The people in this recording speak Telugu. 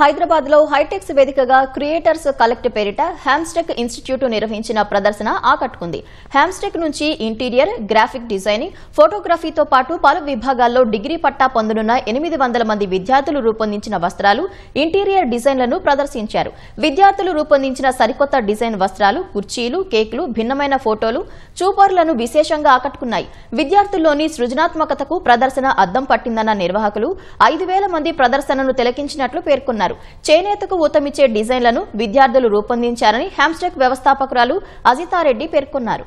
హైదరాబాద్ లో హైటెక్స్ వేదికగా క్రియేటర్స్ కలెక్ట్ పేరిట హ్యామ్స్టెక్ ఇన్స్టిట్యూట్ నిర్వహించిన ప్రదర్శన ఆకట్టుకుంది. హ్యామ్స్టెక్ నుంచి ఇంటీరియర్, గ్రాఫిక్ డిజైనింగ్, ఫోటోగ్రఫీతో పాటు పలు విభాగాల్లో డిగ్రీ పట్టా పొందనున్న 800 మంది విద్యార్థులు రూపొందించిన వస్త్రాలు, ఇంటీరియర్ డిజైన్లను ప్రదర్శించారు. విద్యార్థులు రూపొందించిన సరికొత్త డిజైన్ వస్త్రాలు, కుర్చీలు, కేకులు, భిన్నమైన ఫోటోలు చూపరులను విశేషంగా ఆకట్టుకున్నాయి. విద్యార్థుల్లోని సృజనాత్మకతకు ప్రదర్శన అద్దం పట్టిందన్న నిర్వాహకులు 5000 మంది ప్రదర్శనను తిలకించినట్లు పేర్కొన్నారు. చేనేతకు ఊతమిచ్చే డిజైన్లను విద్యార్థులు రూపొందించారని హ్యామ్స్టెక్ వ్యవస్థాపకురాలు అజితారెడ్డి పేర్కొన్నారు.